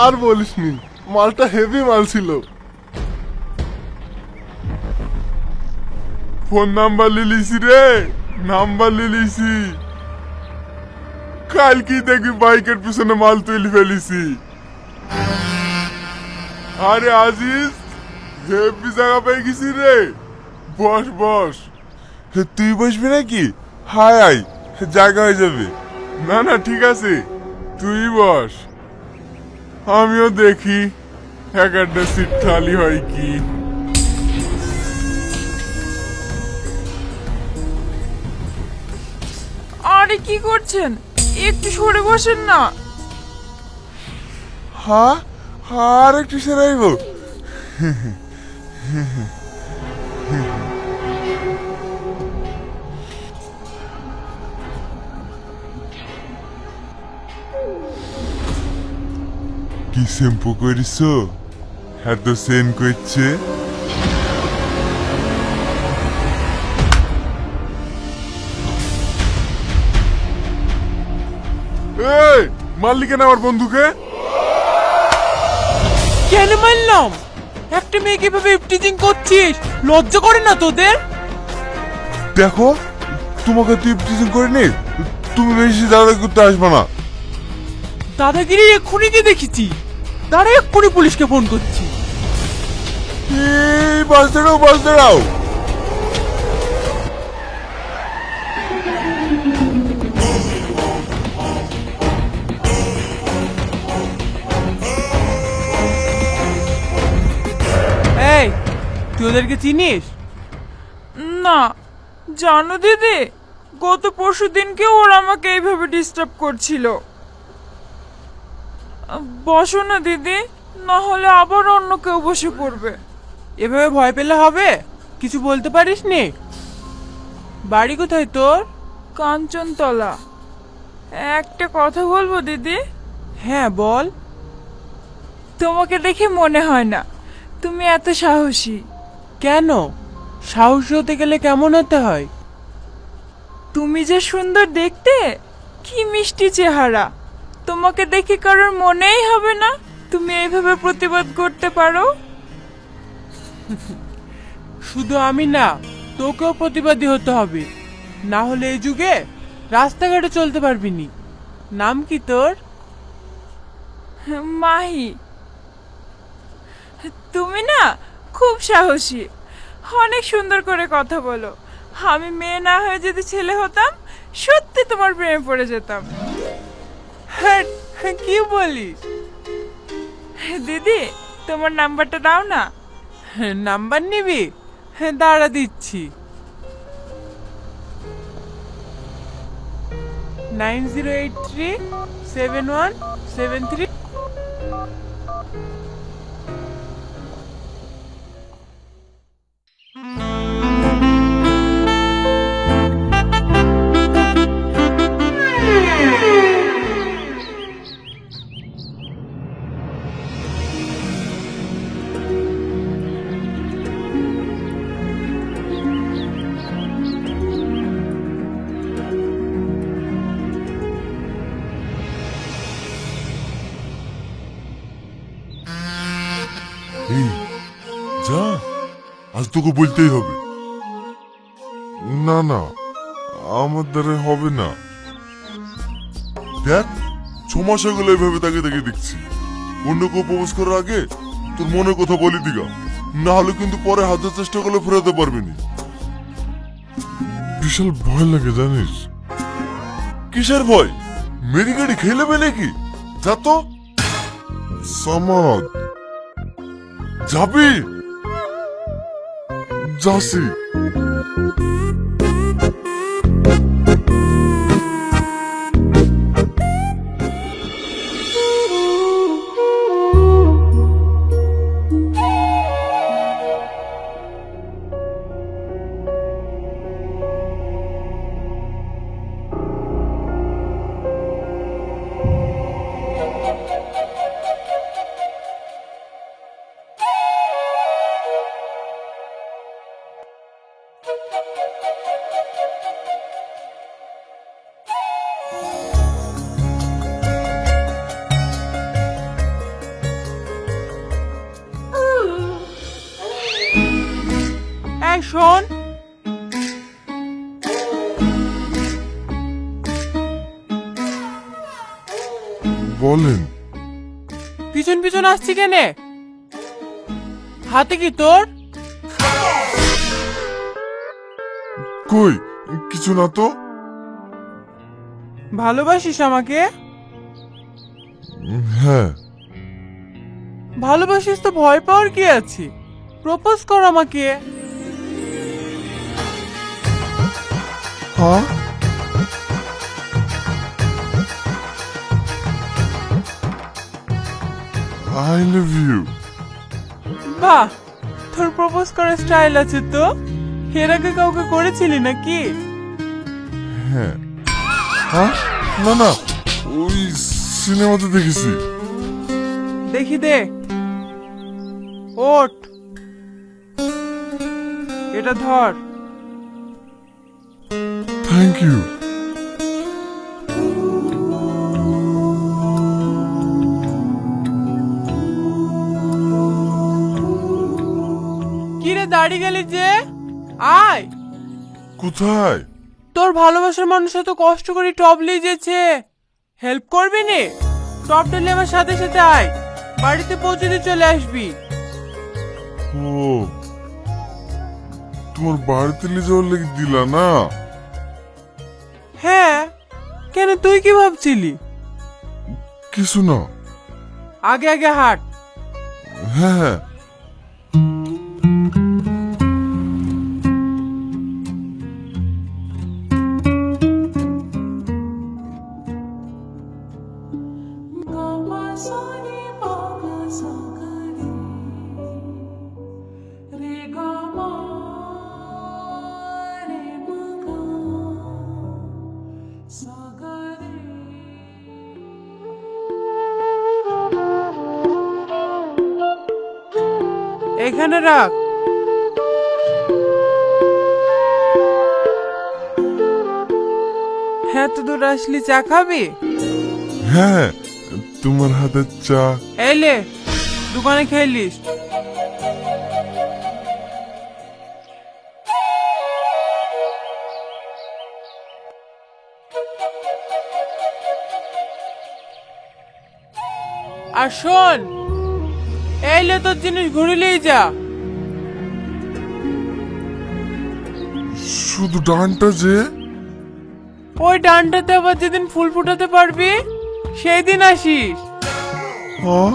আর বলিসনি, মালটা হেভি মাল ছিল। ফোন নাম্বার লিলিছি রে, নাম্বার লিলিছি। কালকে দেখি বাইকের পিছনে মাল তুলি ফেলিছি। আরে আজিজ, হেভি জায়গা পেয়ে গেছি রে। বস বস। তুই বসবি নাকি? হাই হাই, জায়গা হয়ে যাবে। না না ঠিক আছে, তুই বস। আমিও দেখি এক একটা সিট খালি হয় কি। আরে কি করছেন, একটু সরে বসেন না। হ্যাঁ, আর একটু সেরাইব। কি শ্যাম্পু করিস? এত সেন করছে। এই মারলি কেন আমার বন্ধুকে? কেন মারলাম? একটা মেয়েকে ভাবে ইফটিজিং করছিস, লজ্জা করে না তোদের? দেখো, তোমাকে তুই ইফটিজিং করিনি, তুমি বেশি দাদা করতে আসবে না। দাদাগিরি এক্ষুনি যে দেখেছি, তারা এক্ষুনি পুলিশকে ফোন করছি। এই বাস দাঁড়াও, বাস দাঁড়াও। এই, তুই ওদেরকে চিনিস? না, জানো দিদি, গত পরশু দিনকে ওরা আমাকে এইভাবে ডিস্টার্ব করছিল। বসো না দিদি, না হলে আবার অন্য কেউ বসে পড়বে। এভাবে ভয় পেলে হবে? কিছু বলতে পারিস নি? বাড়ি কোথায় তোর? কাঞ্চনতলা। একটা কথা বলবো দিদি? হ্যাঁ বল। তোমাকে দেখে মনে হয় না তুমি এত সাহসী। কেন? সাহসী হতে গেলে কেমন হতে হয়? তুমি যে সুন্দর দেখতে, কি মিষ্টি চেহারা, তোমাকে দেখে কারোর মনেই হবে না তুমি এইভাবে প্রতিবাদ করতে পারো। শুধু আমি না, তোকেও প্রতিবাদী হতে হবে, না হলে এই যুগে রাস্তাঘাটে চলতে পারবি নি। নাম কি তোর? মাহি। তুমি না খুব সাহসী, অনেক সুন্দর করে কথা বলো। আমি মেয়ে না হয়ে যদি ছেলে হতাম, সত্যি তোমার প্রেমে পড়ে যেতাম। হ্যাঁ, কি বলিস? দিদি, তোমার নাম্বারটা দাও না। নাম্বার নিবি? দাঁড়া দিচ্ছি। 90837173। এই যা, আজ তোকে বলতেই হবে। না না, আমার দ্বারা হবে না। দেখ, 6 মাস হয়ে গেল এইভাবে তাকে তাকে দেখছি। অন্য কেউ প্রপোজ করার আগে তোর মনের কথা বলি দিগা, না হলে কিন্তু পরে হাজার চেষ্টা করলে ফেরাতে পারবি না। বিশাল ভয় লাগে জানিস। কিসের ভয়? মেরি গাড়ি খেয়ে নেবে নাকি? যা তো সামাদ, যাবি? যাসি। বলেন। পিছন পিছন আসছি কেনে? হাতে কি তোর? কই কিছু না তো। ভালোবাসিস আমাকে? হ্যাঁ। ভালোবাসিস তো ভয় পাওয়ার কি আছে? প্রপোজ কর আমাকে। হ্যাঁ? I love you. বাহ, তোর প্রপোজ করার স্টাইল আছে তো। এর আগে কাউকে করেছিলি নাকি? হ্যাঁ। হ্যাঁ? না না, ওই সিনেমাতে দেখেছি। দেখি দে। ওঠ, এটা ধর। Thank you. কিরে দাঁড়িয়ে গেলি যে? আয়। কোথায়? তোর ভালোবাসার মানুষ এত কষ্ট করে টপ নিয়ে যেছে, হেল্প করবি নে? টপ দিলে আমার সাথে সাথে আয়, বাড়িতে পৌঁছে দিয়ে চলে আসবি। ও, তোমার বাড়িতে নিয়ে যাওয়ার লেগে দিলা না? হ্যাঁ, কেন তুই কি ভাবছিলি? কিছু না। আগে আগে হাঁট। হ্যাঁ হ্যাঁ। এখানে রাখ। হ্যাঁ, তো দূর আসলি চা খাবি? হ্যাঁ, তোমার হাতের চা। এলে দোকানে খেলিস। আর শোন, এলে তোর জিনিস ঘুরিলেই যা। শুধু ডানটা যে? ওই ডানটাতে আবার যেদিন ফুল ফুটাতে পারবি সেই দিন আসিস। হ্যাঁ?